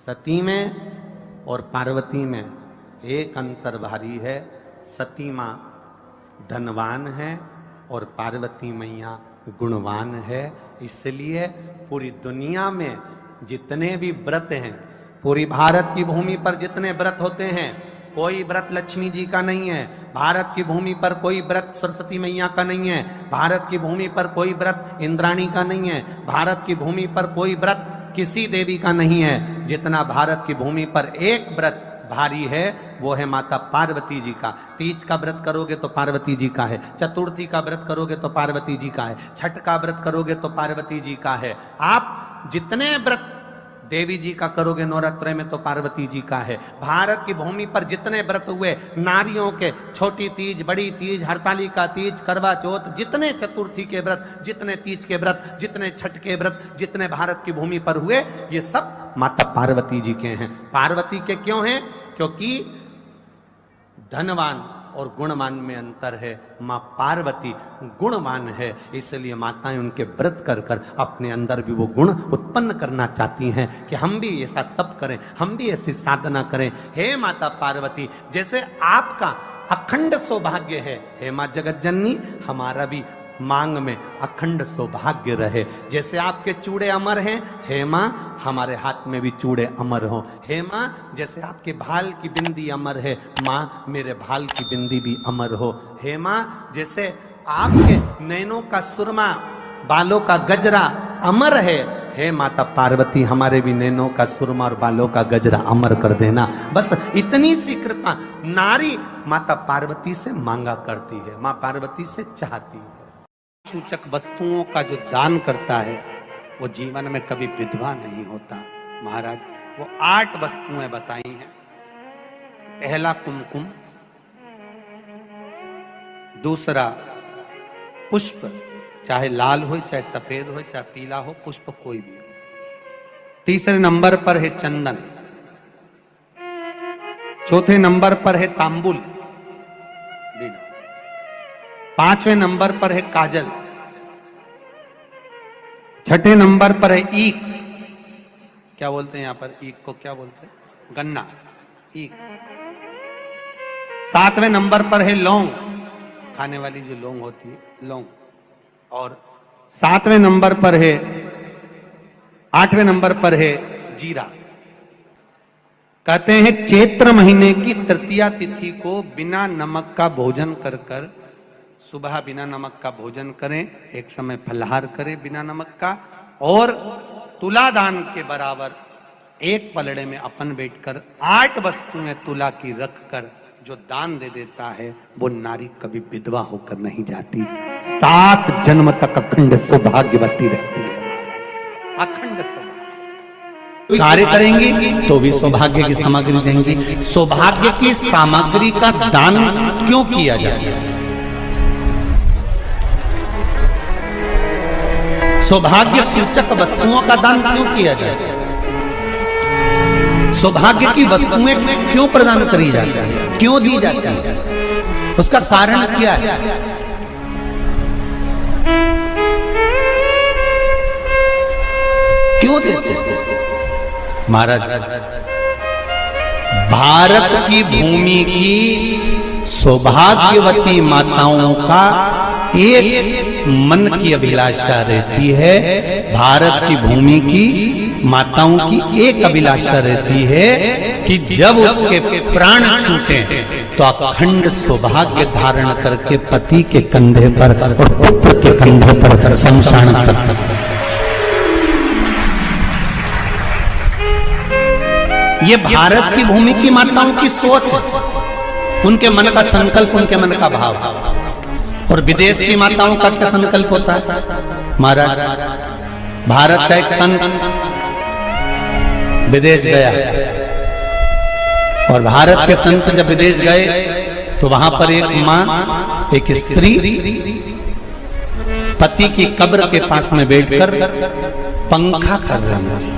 सती में और पार्वती में एक अंतर भारी है। सती माँ धनवान है और पार्वती मैया गुणवान है। इसलिए पूरी दुनिया में जितने भी व्रत हैं, पूरी भारत की भूमि पर जितने व्रत होते हैं, कोई व्रत लक्ष्मी जी का नहीं है। भारत की भूमि पर कोई व्रत सरस्वती मैया का नहीं है। भारत की भूमि पर कोई व्रत इंद्राणी का नहीं है। भारत की भूमि पर कोई व्रत किसी देवी का नहीं है। जितना भारत की भूमि पर एक व्रत भारी है वो है माता पार्वती जी का। तीज का व्रत करोगे तो पार्वती जी का है, चतुर्थी का व्रत करोगे तो पार्वती जी का है, छठ का व्रत करोगे तो पार्वती जी का है। आप जितने व्रत देवी जी का करोगे नवरात्र में तो पार्वती जी का है। भारत की भूमि पर जितने व्रत हुए नारियों के, छोटी तीज, बड़ी तीज, हरतालिका तीज, करवा चौथ, जितने चतुर्थी के व्रत, जितने तीज के व्रत, जितने छठ के व्रत, जितने भारत की भूमि पर हुए, ये सब माता पार्वती जी के हैं। पार्वती के क्यों हैं? क्योंकि धनवान और गुणवान में अंतर है। माँ पार्वती गुणवान है, इसलिए माताएं उनके व्रत कर कर अपने अंदर भी वो गुण उत्पन्न करना चाहती हैं कि हम भी ऐसा तप करें, हम भी ऐसी साधना करें। हे माता पार्वती, जैसे आपका अखंड सौभाग्य है, हे माँ जगत जननी, हमारा भी मांग में अखंड सौभाग्य रहे। जैसे आपके चूड़े अमर हैं, हे माँ हमारे हाथ में भी चूड़े अमर हो। हे माँ जैसे आपके भाल की बिंदी अमर है, माँ मेरे भाल की बिंदी भी अमर हो। हे माँ जैसे आपके नैनों का सुरमा, बालों का गजरा अमर है, हे माता पार्वती हमारे भी नैनों का सुरमा और बालों का गजरा अमर कर देना। बस इतनी सी कृपा नारी माता पार्वती से मांगा करती है, माँ पार्वती से चाहती है। सूचक वस्तुओं का जो दान करता है वो जीवन में कभी विधवा नहीं होता। महाराज वो 8 वस्तुएं बताई हैं। पहला कुमकुम, दूसरा पुष्प, चाहे लाल हो, चाहे सफेद हो, चाहे पीला हो, पुष्प कोई भी हो। तीसरे नंबर पर है चंदन। चौथे नंबर पर है तांबुल। 5वें नंबर पर है काजल। 6ठे नंबर पर है ईख। क्या बोलते हैं यहां पर ईख को? क्या बोलते हैं? गन्ना, ईख। 7वें नंबर पर है लौंग, खाने वाली जो लौंग होती है, लौंग। और 7वें नंबर पर है, 8वें नंबर पर है जीरा। कहते हैं चैत्र महीने की तृतीया तिथि को बिना नमक का भोजन कर कर, सुबह बिना नमक का भोजन करें, एक समय फलाहार करें बिना नमक का, और तुला दान के बराबर एक पलड़े में अपन बैठकर 8 वस्तुएं तुला की रख कर जो दान दे देता है वो नारी कभी विधवा होकर नहीं जाती, 7 जन्म तक अखंड सौभाग्यवती रहती है। अखंड सौभाग्य कार्य करेंगी तो भी सौभाग्य की सामग्री देंगी। सौभाग्य की सामग्री का दान क्यों किया जाता है? सौभाग्य सूचक वस्तुओं का दान क्यों किया जाए? सौभाग्य की वस्तुएं क्यों प्रदान करी जाती है, क्यों दी जाती है? उसका कारण क्या है? क्यों देते हैं? महाराज भारत की भूमि की सौभाग्यवती माताओं का एक मन की अभिलाषा रहती है। भारत की भूमि की माताओं की एक अभिलाषा रहती है कि जब उसके प्राण छूटे तो अखंड सौभाग्य धारण करके पति के कंधे पर और पुत्र के कंधे पर शमशान पर। ये भारत की भूमि की माताओं की सोच, उनके मन का संकल्प, उनके मन का भाव। और विदेश की माताओं का क्या संकल्प होता है? महाराज भारत का एक संत विदेश गया और भारत के संत जब विदेश गए तो वहां पर एक मां, एक स्त्री पति की कब्र के पास में बैठकर पंखा कर रही थी।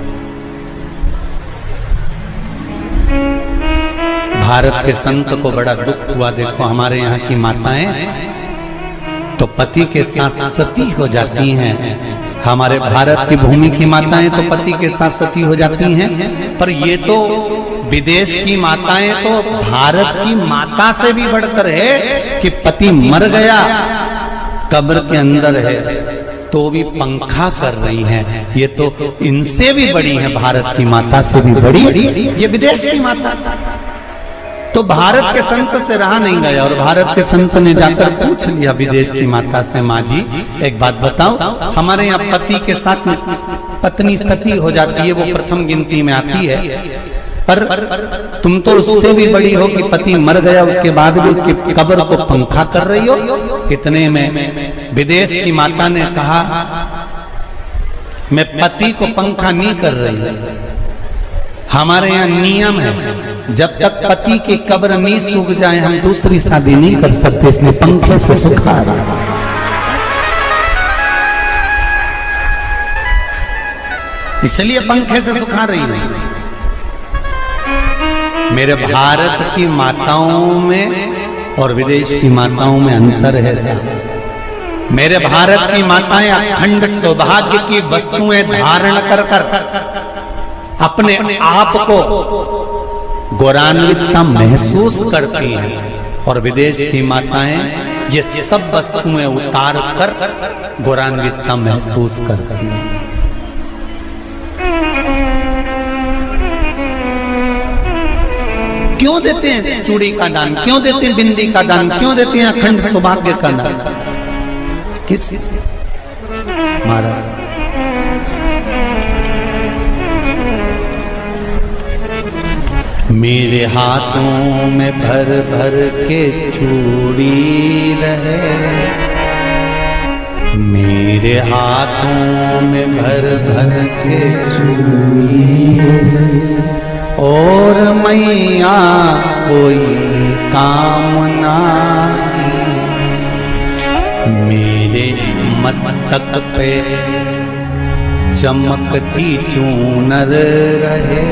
भारत के संत को बड़ा दुख हुआ। देखो हमारे यहाँ की माताएं तो पति के साथ सती हो जाती हैं। हमारे भारत की भूमि की माताएं तो पति के साथ सती हो जाती हैं, पर ये तो विदेश की माताएं तो भारत की माता से भी बढ़कर है कि पति मर गया, कब्र के अंदर है, तो भी पंखा कर रही हैं। ये तो इनसे भी बड़ी है, भारत की माता से भी बड़ी ये विदेश की माता। तो भारत के संत से रहा नहीं गया और भारत के संत ने जाकर पूछ लिया विदेश की माता से, माँ जी एक बात बताओ, हमारे यहाँ पति के साथ पत्नी सती हो जाती है, वो प्रथम गिनती में आती है, पर तुम तो उससे भी बड़ी हो कि पति मर गया उसके बाद भी उसकी कब्र को पंखा कर रही हो। इतने में विदेश की माता ने कहा, मैं पति को पंखा नहीं कर रही, हमारे यहाँ नियम है जब तक पति की कब्र नहीं सूख जाए हम दूसरी शादी नहीं कर सकते, इसलिए पंखे से सुखा रहा। इसलिए पंखे से सुखा रही है। मेरे भारत की माताओं में और विदेश की माताओं में अंतर है साहब। मेरे भारत की माताएं अखंड सौभाग्य की वस्तुएं धारण कर अपने आप को गौरवान्वितता महसूस करती हैं, और विदेश की माताएं ये सब वस्तुएं उतार कर गौरवान्वितता महसूस करती हैं। क्यों देते हैं चूड़ी का दान, क्यों देते हैं बिंदी का दान, क्यों देते हैं अखंड सौभाग्य का दान? किस महाराज? मेरे हाथों में भर भर के चूड़ी रहे, मेरे हाथों में भर भर के चूड़ी, और मैया कोई कामना मेरे मस्तक पे चमकती चूनर रहे,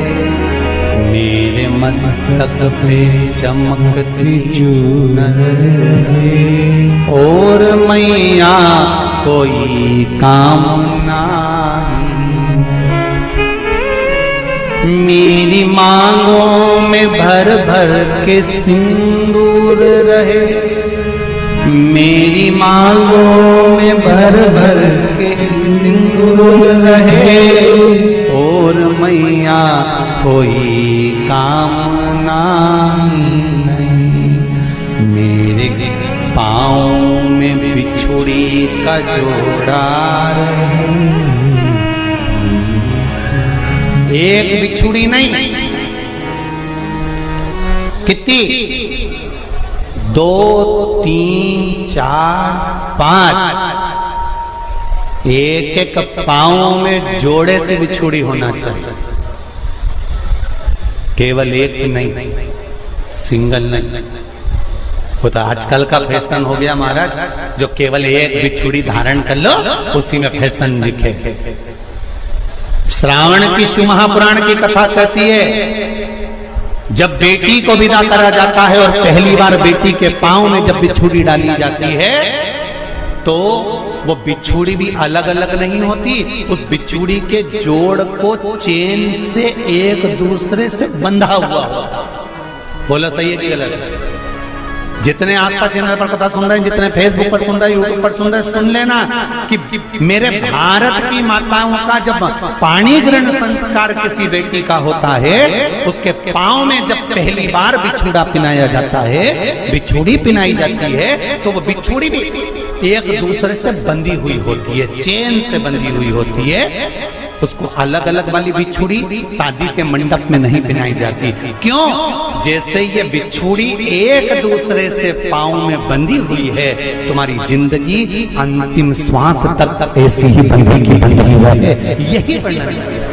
मेरे मस्तक पे चमकती चूनर रहे, और मैया कोई कामना मेरी मांगों में भर भर के सिंदूर रहे, मेरी मांगों में भर भर के सिंदूर रहे, और मैया कोई कामना नहीं मेरे पाँव में बिछुड़ी का जोड़ा रहे। एक बिछुड़ी नहीं, कितनी? 2, 3, 4, 5, एक एक पाँव में जोड़े से बिछुड़ी होना चाहिए, केवल एक नहीं, सिंगल नहीं। वो तो आजकल का फैशन हो गया महाराज, जो केवल एक बिछुड़ी धारण कर लो उसी में फैशन दिखे। श्रावण की शिव महापुराण की कथा कहती है, जब बेटी को विदा करा जाता है और पहली बार बेटी के पांव में जब बिछुड़ी डाली जाती है, तो वो बिछुड़ी भी अलग अलग नहीं होती, उस बिछुड़ी के जोड़ को चेन से एक दूसरे से बंधा हुआ होता। बोला सही है कि गलत? जितने आस्था चैनल पर कथा सुन रहे हैं, जितने फेसबुक पर सुन रहे हैं, यूट्यूब पर सुन रहे हैं, सुन लेना कि मेरे भारत की माताओं का जब पाणी ग्रहण संस्कार किसी बेटी का होता है, उसके पांव में जब पहली बार बिछुड़ा पिनाया जाता है, बिछुड़ी पिनाई जाती है, तो वो बिछुड़ी भी एक दूसरे से बंधी हुई होती है, चेन से बंधी हुई होती है। उसको अलग अलग वाली बिछुड़ी शादी के मंडप में नहीं पिनाई जाती। क्यों? जैसे ये बिछुड़ी एक दूसरे से पांव में बंधी हुई है, तुम्हारी जिंदगी अंतिम श्वास तक ऐसी ही बंधी की बंधी रहे, यही वर्णन है।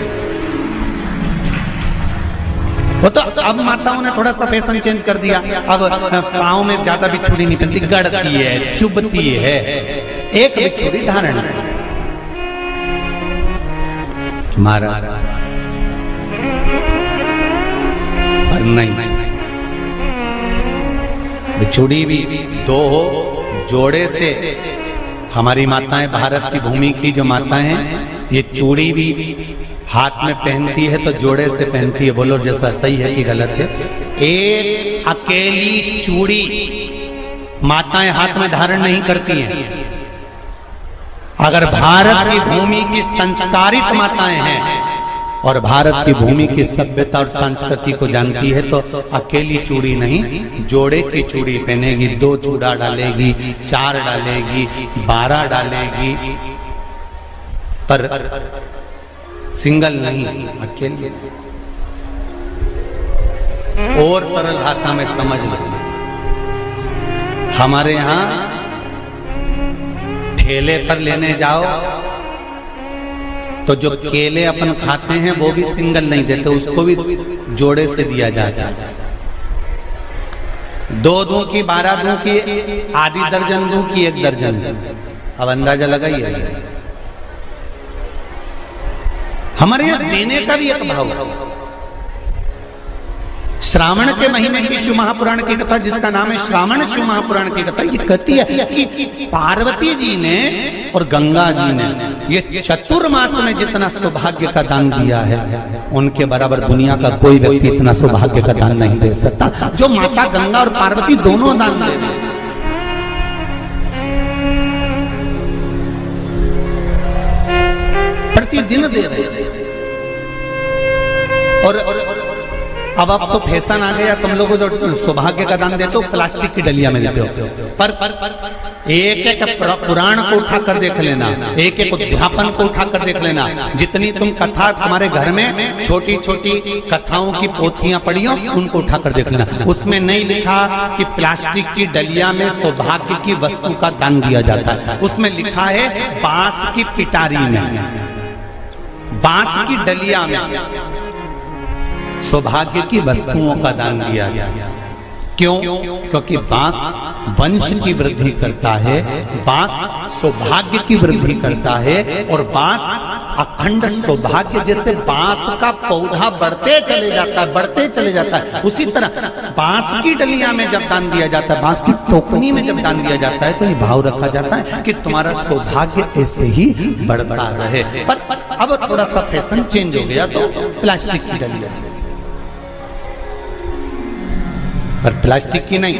तो अब माताओं ने थोड़ा सा फैशन चेंज कर दिया, अब पांव में ज्यादा बिछुड़ी नहीं पहनती, गड़ती है, चुभती है, एक बिछुड़ी धारण है। महाराज पर नहीं, बिछुड़ी भी दो हो, जोड़े से हमारी माताएं, भारत की भूमि की जो माताएं हैं, ये चूड़ी भी हाथ में पहनती है तो जोड़े से पहनती है। बोलो जैसा सही है कि गलत है? एक अकेली चूड़ी माताएं हाथ में धारण नहीं करती हैं। अगर भारत की भूमि की संस्कारित माताएं हैं और भारत की भूमि की सभ्यता और संस्कृति को जानती है तो अकेली चूड़ी नहीं, जोड़े की चूड़ी पहनेगी, 2 चूड़ा डालेगी, 4 डालेगी, 12 डालेगी, पर सिंगल नहीं, अकेले। और सरल भाषा में समझ लो, हमारे यहां ठेले पर लेने जाओ तो जो केले अपन खाते हैं वो भी सिंगल नहीं देते, उसको भी जोड़े से दिया जाता है। 2 दूं की, 12 दूं की, आधी दर्जन दूं की, 1 दर्जन दूं। अब अंदाजा लगाइए। हमारे यहां देने का भी एक भाव है। श्रावण के महीने की शिव महापुराण की कथा, जिसका नाम है श्रावण शिव महापुराण की कथा, ये कहती है कि पार्वती जी ने और गंगा जी ने ये चतुर्मास में जितना सौभाग्य का दान दिया है, उनके बराबर दुनिया का कोई व्यक्ति इतना सौभाग्य का दान नहीं दे सकता जो माता गंगा और पार्वती दोनों दान दे रहे हैं। प्रतिदिन दे रहे हैं। और अब तो फैशन आ गया, तुम लोगों को जो सौभाग्य का दान देते हो प्लास्टिक की डलिया में देते हो, पर एक एक पुराण को उठा कर देख लेना, एक एक उद्यापन को उठा कर देख लेना। जितनी तुम कथा तुम्हारे घर में छोटी छोटी कथाओं की पोथियां पढ़ी हो, उनको उठा कर देख लेना। उसमें नहीं लिखा कि प्लास्टिक की डलिया में सौभाग्य की वस्तु का दान दिया जाता है। उसमें लिखा है बांस की पिटारी में, बांस की डलिया में सौभाग्य की वस्तुओं का दान दिया जाए। क्यों? क्योंकि बांस वंश की वृद्धि करता है, बांस सौभाग्य की वृद्धि करता है, और बांस अखंड सौभाग्य। जैसे बांस का पौधा बढ़ते चले जाता है, बढ़ते चले जाता है, उसी तरह बांस की डलिया में जब दान दिया जाता है, बांस की टोकनी में जब दान दिया जाता है, तो ये भाव रखा जाता है कि तुम्हारा सौभाग्य ऐसे ही बढ़ता रहे। पर अब थोड़ा सा फैशन चेंज हो गया तो प्लास्टिक की डलिया, पर प्लास्टिक की नहीं,